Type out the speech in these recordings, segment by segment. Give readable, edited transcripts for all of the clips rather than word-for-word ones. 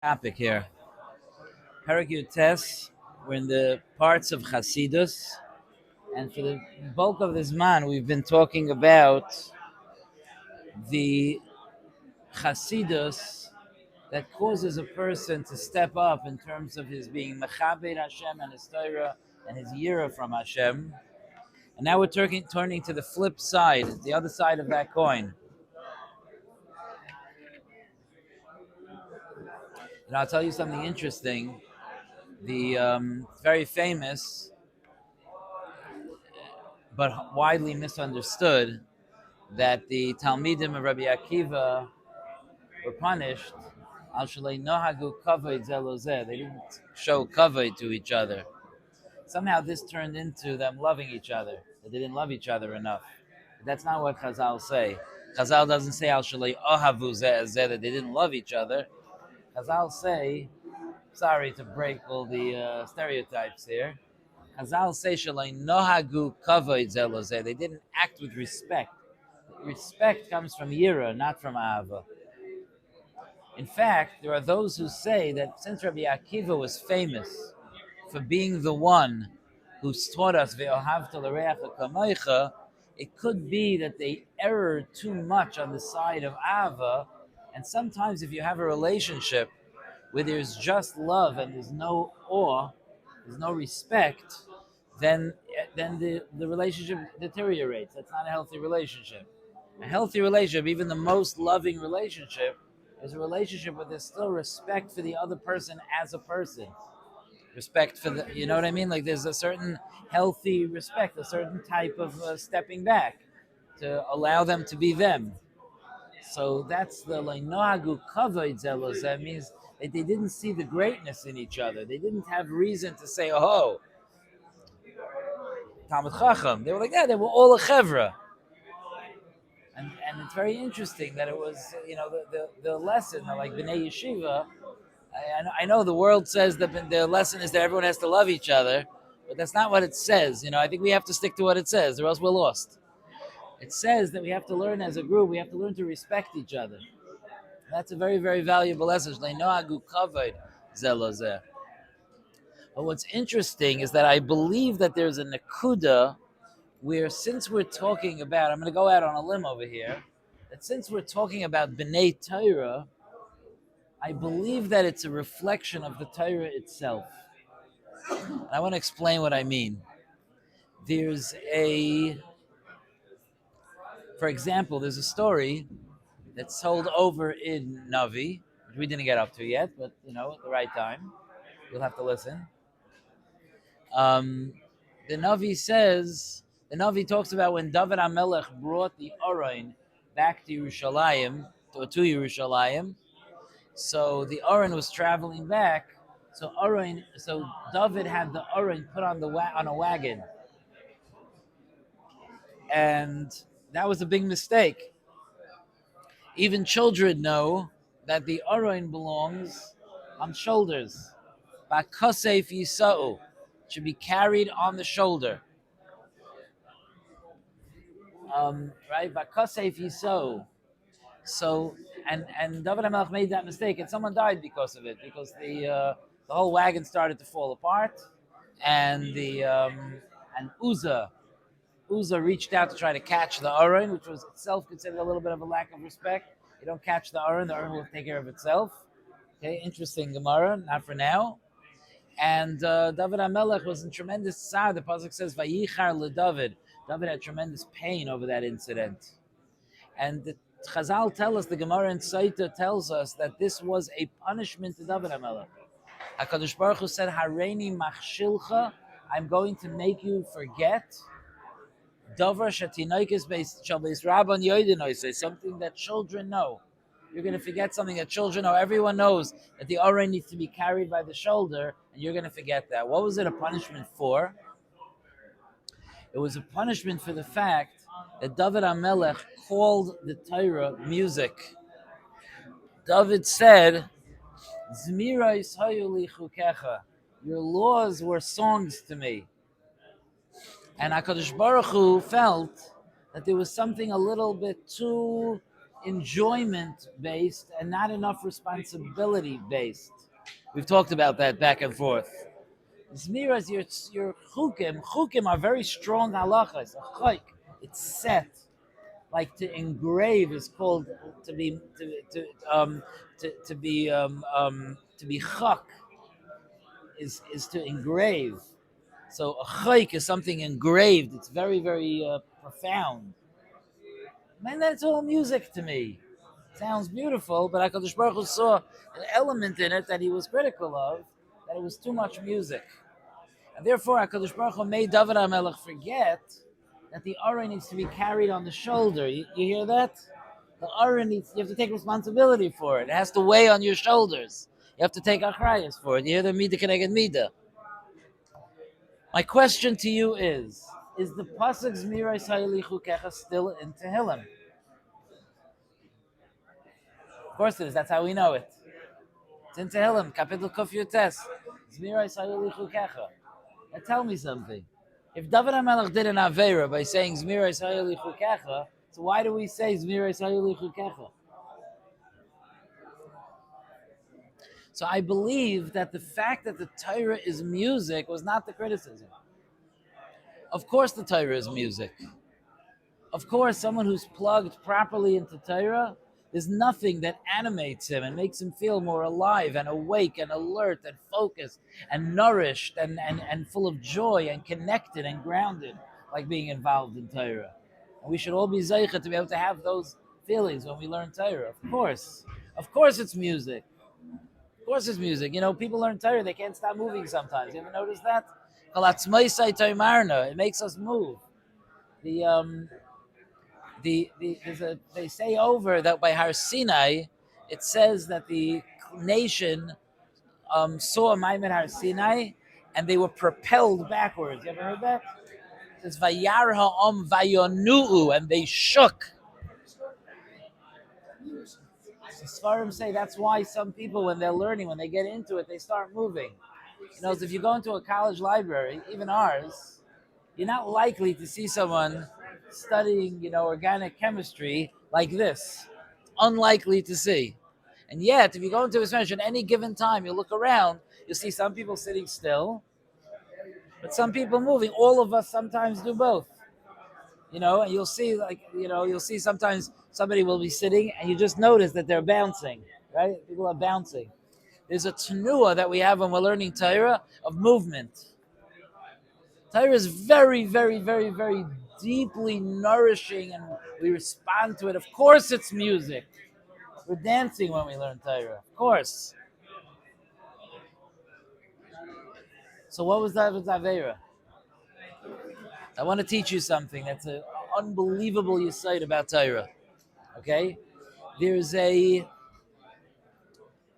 Topic here. Perek Tes, we're in the parts of Chasidus, and for the bulk of this man, we've been talking about the Chasidus that causes a person to step up in terms of his being Mechabed Hashem and his Torah and his Yira from Hashem. And now we're turning to the flip side, the other side of that coin. And I'll tell you something interesting. The very famous but widely misunderstood that the Talmidim of Rabbi Akiva were punished. Al shalei nohagu kavod ze lo ze. They didn't show kavod to each other. Somehow this turned into them loving each other. That they didn't love each other enough. But that's not what Chazal say. Chazal doesn't say al shalei ohavu ze ze that they didn't love each other. Chazal say, sorry to break all the stereotypes here. Chazal say shalei nohagu kavod ze lo ze. They didn't act with respect. Respect comes from Yira, not from Ahava. In fact, there are those who say that since Rabbi Akiva was famous for being the one who taught us Ve'ohavta l'reacha kamoicha, it could be that they erred too much on the side of Ahava, and sometimes if you have a relationship where there's just love and there's no awe, there's no respect, then the relationship deteriorates. That's not a healthy relationship. A healthy relationship, even the most loving relationship, is a relationship where there's still respect for the other person as a person. Respect for the, you know what I mean? Like there's a certain healthy respect, a certain type of stepping back to allow them to be them. So that's the nohagu kavod ze lo ze. That means that they didn't see the greatness in each other. They didn't have reason to say, oh, Talmud Chacham. They were like, yeah, they were all a chevra. And it's very interesting that it was, the lesson, like B'nai Yeshiva, I know the world says that the lesson is that everyone has to love each other, but that's not what it says. I think we have to stick to what it says, or else we're lost. It says that we have to learn as a group, we have to learn to respect each other. That's a very, very valuable lesson. But what's interesting is that I believe that there's a nakuda where, since we're talking about, I'm going to go out on a limb over here, that since we're talking about B'nai Torah, I believe that it's a reflection of the Torah itself. And I want to explain what I mean. There's for example, there's a story that's told over in Navi, which we didn't get up to yet, but at the right time, you'll have to listen. The Navi talks about when David HaMelech brought the Aron back to Yerushalayim, to Yerushalayim. So the Aron was traveling back. So David had the Aron put on on a wagon, and that was a big mistake. Even children know that the Aron belongs on shoulders. Bakosef Yisa'u should be carried on the shoulder. Right? Bakosef Yisa'u. So and David HaMelech made that mistake, and someone died because of it, because the whole wagon started to fall apart, and and Uzzah reached out to try to catch the Aron, which was itself considered a little bit of a lack of respect. You don't catch the Aron will take care of itself. Okay, interesting Gemara, not for now. And David HaMelech was in tremendous tzar. The pasuk says, "Vayichar leDavid." David had tremendous pain over that incident. And the Chazal tell us, the Gemara in Saita tells us that this was a punishment to David HaMelech. HaKadosh Baruch Hu said, "Hareini machshilcha," I'm going to make you forget. Davar shatinoikis shall beis rabban yoidinois, something that children know. You're going to forget something that children know. Everyone knows that the Aron needs to be carried by the shoulder, and you're going to forget that. What was it a punishment for? It was a punishment for the fact that David HaMelech called the Torah music. David said, "Zmirais hayu li chukecha," your laws were songs to me. And HaKadosh Baruch Hu felt that there was something a little bit too enjoyment based and not enough responsibility based. We've talked about that back and forth. Zmiras, your chukim are very strong halachas. A chayk, it's set. Like to engrave is called to be to be chak is to engrave. So a chayk is something engraved. It's very very profound. Man, that's all music to me. Sounds beautiful, but HaKadosh Baruch Hu saw an element in it that he was critical of, that it was too much music. And therefore, HaKadosh Baruch Hu made David HaMelech forget that the Aron needs to be carried on the shoulder. You hear that? The Aron needs, you have to take responsibility for it. It has to weigh on your shoulders. You have to take achrayas for it. You hear the Mida Keneged Mida. My question to you is the Pasuk Zmirai Sayili Chukecha still in Tehillim? Of course it is. That's how we know it. It's in Tehillim, Kapitel Kuf Yutes. Zmirai Sayili Chukecha. Now tell me something. If David HaMelech did an Aveira by saying Zmirai Sayili Chukecha, so why do we say Zmirai Sayili Chukecha? So I believe that the fact that the Torah is music was not the criticism. Of course the Torah is music. Of course, someone who's plugged properly into Torah, there's nothing that animates him and makes him feel more alive and awake and alert and focused and nourished and full of joy and connected and grounded like being involved in Torah. And we should all be zeicha to be able to have those feelings when we learn Torah. Of course. Of course it's music. Of course it's music. You know, people learn Torah, they can't stop moving sometimes. You ever notice that? It makes us move. They say over that by Har Sinai, it says that the nation saw Maimed Har Sinai and they were propelled backwards. You ever heard that? It says Vayar Ha'om Vayonuu, and they shook. The Sfarim say that's why some people, when they're learning, when they get into it, they start moving. You know, if you go into a college library, even ours, you're not likely to see someone studying, you know, organic chemistry like this. Unlikely to see. And yet, if you go into a semester at any given time, you look around, you'll see some people sitting still, but some people moving. All of us sometimes do both. You know, and you'll see, like, you know, you'll see sometimes somebody will be sitting and you just notice that they're bouncing, right? People are bouncing. There's a tenua that we have when we're learning Torah of movement. Torah is very, very, very, very deeply nourishing and we respond to it. Of course it's music. We're dancing when we learn Torah. Of course. So what was David's Aveira? I want to teach you something that's an unbelievable yesod about Torah. Okay? There's an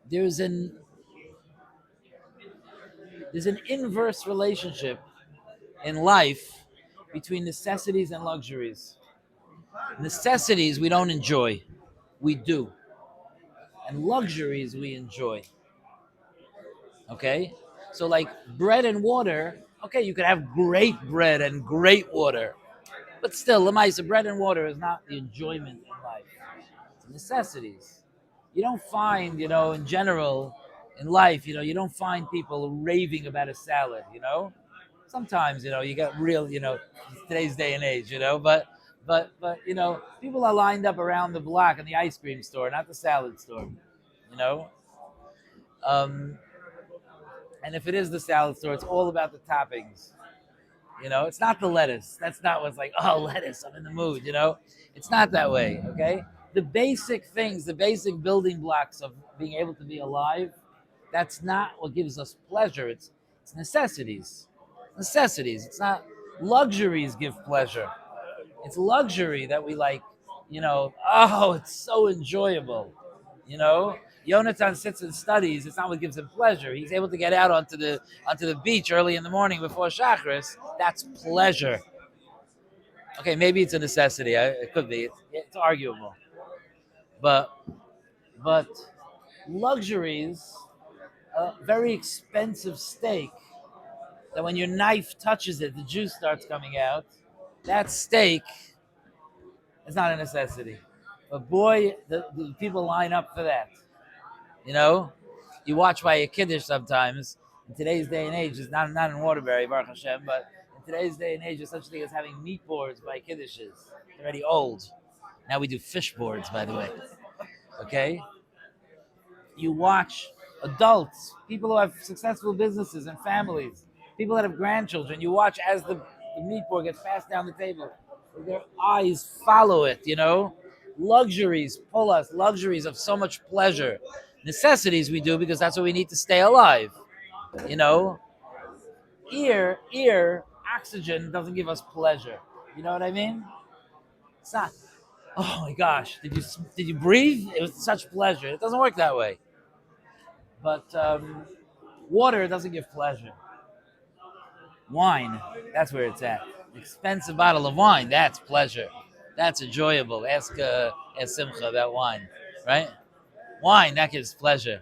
there's an inverse relationship in life between necessities and luxuries. Necessities we don't enjoy. We do. And luxuries we enjoy. Okay? So like bread and water, okay, you could have great bread and great water. But still, Lamaisa, bread and water is not the enjoyment in life. It's necessities. You don't find, you know, in general, in life, you know, you don't find people raving about a salad, you know? Sometimes, you know, you got real, you know, today's day and age, you know, but you know, people are lined up around the block in the ice cream store, not the salad store, you know? And if it is the salad store, it's all about the toppings. You know, it's not the lettuce. That's not what's like, oh, lettuce, I'm in the mood, you know? It's not that way, okay? The basic things, the basic building blocks of being able to be alive, that's not what gives us pleasure. It's necessities. Necessities. It's not luxuries give pleasure. It's luxury that we like, you know, oh, it's so enjoyable, you know? Yonatan sits and studies. It's not what gives him pleasure. He's able to get out onto the beach early in the morning before Shachris. That's pleasure. Okay, maybe it's a necessity. It could be. It's arguable. But luxuries, a very expensive steak that when your knife touches it, the juice starts coming out. That steak is not a necessity. But boy, the people line up for that. You know, you watch by a kiddush sometimes. In today's day and age, it's not in Waterbury, Baruch Hashem, but in today's day and age, there's such a thing as having meat boards by kiddushes. They're already old. Now we do fish boards, by the way. Okay? You watch adults, people who have successful businesses and families, people that have grandchildren. You watch as the meat board gets passed down the table. Their eyes follow it, you know? Luxuries pull us, luxuries of so much pleasure. Necessities we do because that's what we need to stay alive, you know? Ear, oxygen doesn't give us pleasure. You know what I mean? It's not, oh my gosh, did you breathe? It was such pleasure. It doesn't work that way. But water doesn't give pleasure. Wine, that's where it's at. An expensive bottle of wine, that's pleasure. That's enjoyable. Ask Simcha about wine, right? Wine, that gives pleasure.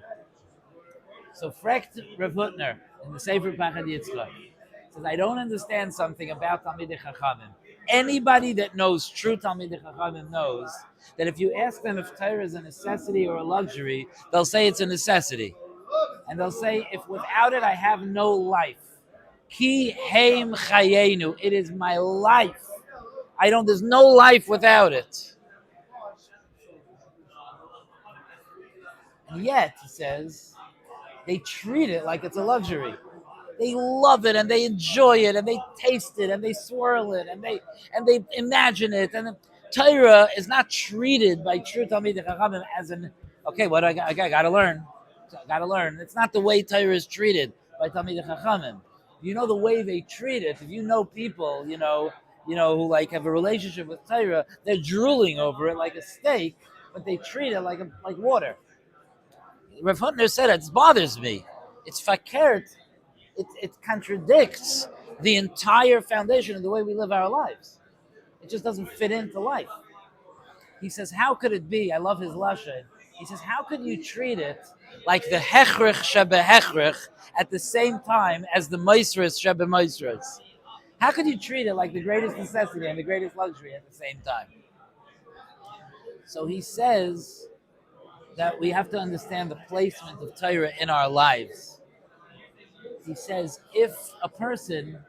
So Frecht Rav Hutner in the Sefer Pachad Yitzchak says, I don't understand something about Talmidei Chachamim. Anybody that knows true Talmidei Chachamim knows that if you ask them if Torah is a necessity or a luxury, they'll say it's a necessity. And they'll say, if without it I have no life. Ki heim chayenu. It is my life. There's no life without it. And yet, he says, they treat it like it's a luxury. They love it and they enjoy it and they taste it and they swirl it and they imagine it. And Torah is not treated by true Talmidei Chachamim as an, okay, what I gotta learn. Gotta learn. It's not the way Torah is treated by Talmidei Chachamim. You know the way they treat it. If you know people, you know, who like have a relationship with Torah, they're drooling over it like a steak, but they treat it like water. Rav Hutner said it bothers me. It's fakert. It contradicts the entire foundation of the way we live our lives. It just doesn't fit into life. He says, how could it be? I love his lashon. He says, how could you treat it like the hechrich shebe hechrich at the same time as the moisres shebe moisres? How could you treat it like the greatest necessity and the greatest luxury at the same time? So he says that we have to understand the placement of Torah in our lives. He says, if a person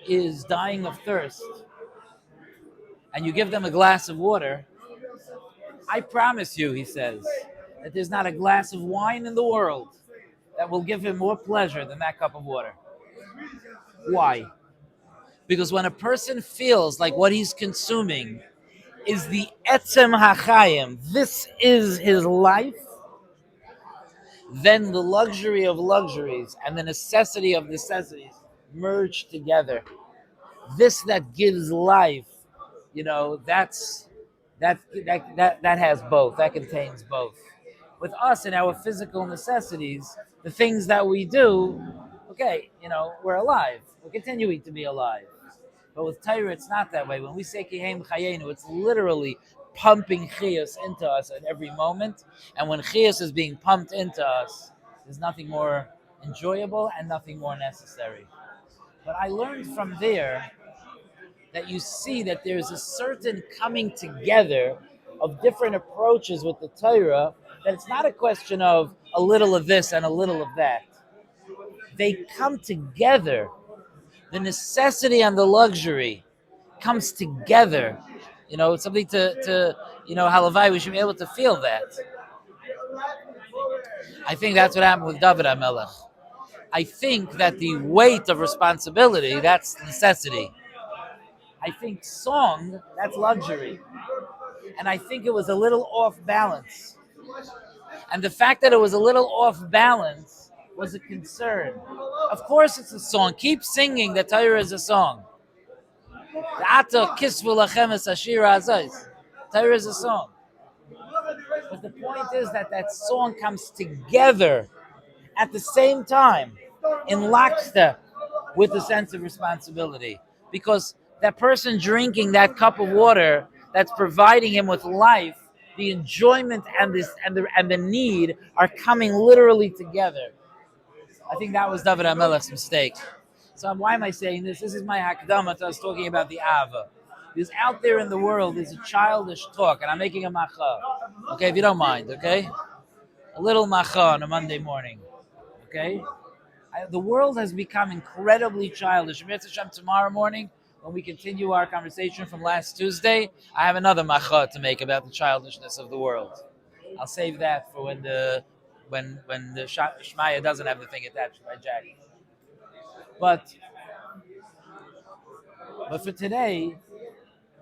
is dying of thirst and you give them a glass of water, I promise you, he says, that there's not a glass of wine in the world that will give him more pleasure than that cup of water. Why? Because when a person feels like what he's consuming is the etzem hachayim, this is his life, then the luxury of luxuries and the necessity of necessities merge together. This that gives life, that has both. That contains both. With us and our physical necessities, the things that we do, okay, we're alive. We're continuing to be alive. But with Torah, it's not that way. When we say Kihem Chayenu, it's literally pumping chiyus into us at every moment. And when chiyus is being pumped into us, there's nothing more enjoyable and nothing more necessary. But I learned from there that you see that there's a certain coming together of different approaches with the Torah, that it's not a question of a little of this and a little of that. They come together. The necessity and the luxury comes together. It's something to halavai, we should be able to feel that. I think that's what happened with David HaMelech. I think that the weight of responsibility, that's necessity. I think song, that's luxury. And I think it was a little off balance. And the fact that it was a little off balance was a concern. Of course it's a song. Keep singing that Torah is a song. Torah is a song. But the point is that song comes together at the same time, in lockstep with the sense of responsibility. Because that person drinking that cup of water that's providing him with life, the enjoyment and the need are coming literally together. I think that was David HaMelech's mistake. So why am I saying this? This is my hakdama to us talking about the Ava. Because out there in the world is a childish talk, and I'm making a macha. Okay, if you don't mind, okay? A little macha on a Monday morning, okay? The world has become incredibly childish. Tomorrow morning, when we continue our conversation from last Tuesday, I have another macha to make about the childishness of the world. I'll save that for when the Shmaya doesn't have the thing attached to my jacket. But for today,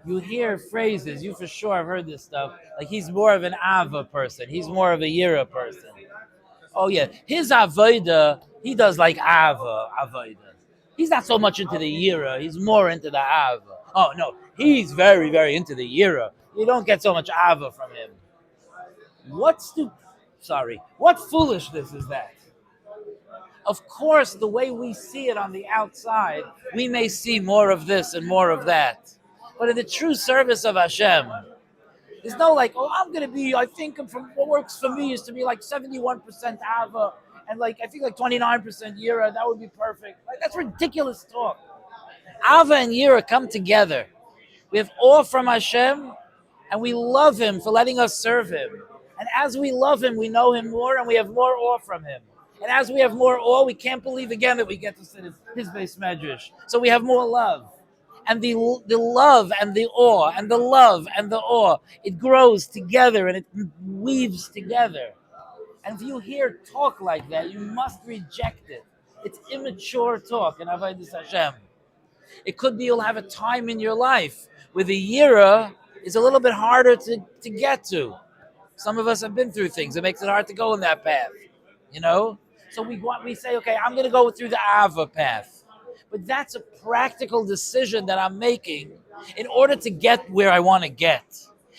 you hear phrases. You for sure have heard this stuff. Like he's more of an Ava person. He's more of a Yira person. Oh yeah, his avoda, he does like avoda. He's not so much into the yira. He's more into the ava. Oh no, he's very very into the yira. You don't get so much ava from him. What foolishness is that? Of course, the way we see it on the outside, we may see more of this and more of that. But in the true service of Hashem, there's no like, oh, I'm gonna be. I think from what works for me is to be like 71% Ava and like I think like 29% Yira. That would be perfect. Like that's ridiculous talk. Ava and Yira come together. We have awe from Hashem, and we love Him for letting us serve Him. And as we love Him, we know Him more, and we have more awe from Him. And as we have more awe, we can't believe again that we get to sit in His base medrash. So we have more love. And the love and the awe and the love and the awe, it grows together and it weaves together. And if you hear talk like that, you must reject it. It's immature talk in Avodas Hashem. It could be you'll have a time in your life where the yira is a little bit harder to get to. Some of us have been through things. It makes it hard to go in that path, you know? So we say, okay, I'm going to go through the Ava path. But that's a practical decision that I'm making in order to get where I want to get.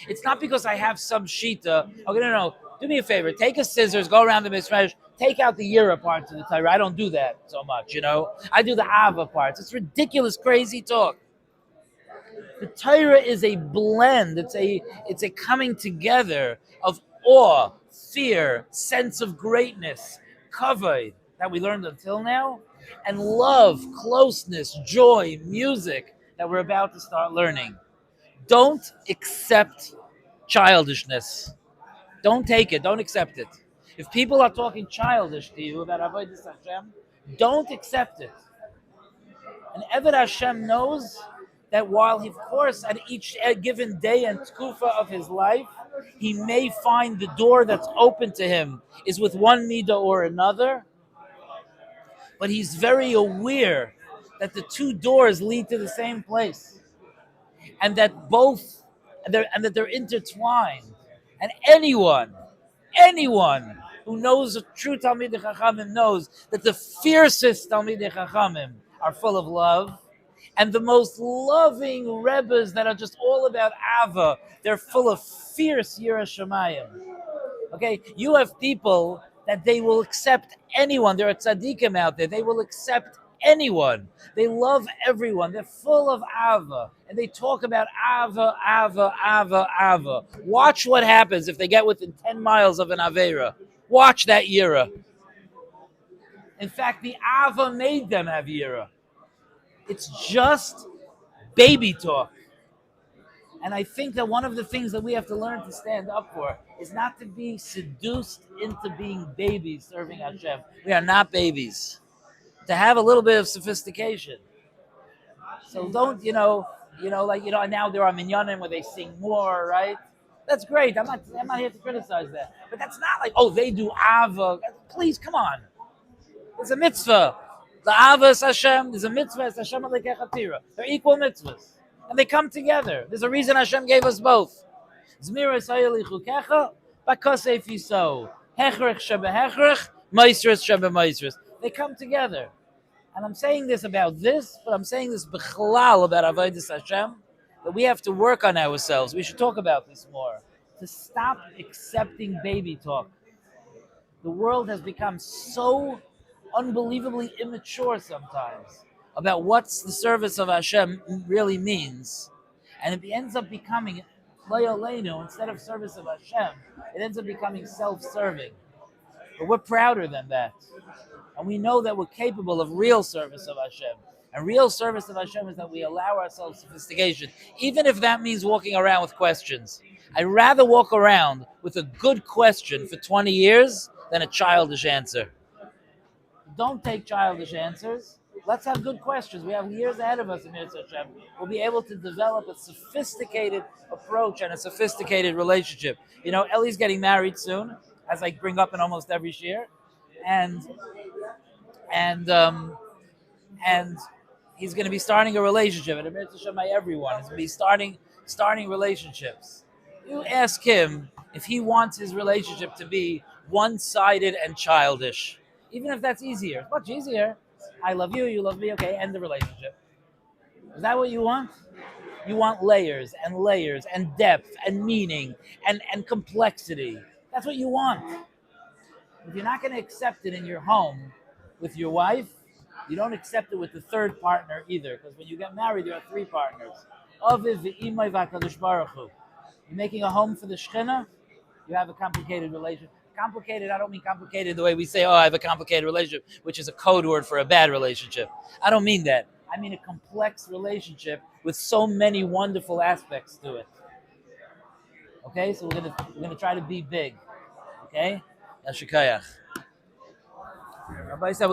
It's not because I have some shita. Okay, no. Do me a favor. Take a scissors, go around the mismesh, take out the Yira parts of the Torah. I don't do that so much, you know. I do the Ava parts. It's ridiculous, crazy talk. The Torah is a blend. It's a coming together of awe, fear, sense of greatness, kavod that we learned until now, and love, closeness, joy, music that we're about to start learning. Don't accept childishness. Don't take it. Don't accept it. If people are talking childish to you about Avodas Hashem, don't accept it. And Eved Hashem knows that while, of course, at each given day and tkufa of his life, he may find the door that's open to him is with one midah or another, but he's very aware that the two doors lead to the same place, and that they're intertwined. And anyone who knows a true Talmidei Chachamim knows that the fiercest Talmidei Chachamim are full of love, and the most loving Rebbes that are just all about Ava, they're full of fierce Yira Shamayim. Okay, you have people that they will accept anyone. There are tzaddikim out there. They will accept anyone. They love everyone. They're full of Ava. And they talk about Ava, Ava, Ava, Ava. Watch what happens if they get within 10 miles of an Aveira. Watch that Yira. In fact, the Ava made them have Yira. It's just baby talk. And I think that one of the things that we have to learn to stand up for is not to be seduced into being babies serving Hashem. We are not babies. To have a little bit of sophistication. So don't, now there are minyanim where they sing more, right? That's great. I'm not here to criticize that. But that's not like, oh, they do Ava. Please, come on. It's a mitzvah. The Ava is Hashem. There's a mitzvah. It's Hashem Alekechatira. They're equal mitzvahs. And they come together. There's a reason Hashem gave us both. Zmira Yisrael Lichukecha, Bakasei Fiso, Hechrech Shebe Hechrech, Meisres Shebe Meisres. They come together. And I'm saying this about this, but I'm saying this b'chalal about Avodas Hashem, that we have to work on ourselves. We should talk about this more. To stop accepting baby talk. The world has become so unbelievably immature sometimes about what's the service of Hashem really means. And it ends up becoming, instead of service of Hashem, it ends up becoming self-serving. But we're prouder than that. And we know that we're capable of real service of Hashem. And real service of Hashem is that we allow ourselves sophistication, even if that means walking around with questions. I'd rather walk around with a good question for 20 years than a childish answer. Don't take childish answers. Let's have good questions. We have years ahead of us in Mitzvah Hashem. We'll be able to develop a sophisticated approach and a sophisticated relationship. You know, Ellie's getting married soon, as I bring up in almost every share, and and um, and he's going to be starting a relationship. And Mitzvah Hashem by everyone is going to be starting relationships. You ask him if he wants his relationship to be one-sided and childish, even if that's easier. It's much easier. I love you, you love me, okay, end the relationship. Is that what you want? You want layers and depth and meaning and complexity. That's what you want. If you're not going to accept it in your home with your wife, you don't accept it with the third partner either. Because when you get married, you have three partners. Aviv v'imay v'akadosh baruch hu. You're making a home for the Shekhinah, you have a complicated relationship. Complicated, I don't mean complicated the way we say, oh, I have a complicated relationship, which is a code word for a bad relationship. I don't mean that. I mean a complex relationship with so many wonderful aspects to it. Okay, so we're gonna try to be big. Okay? Yashikayach. Rabbi said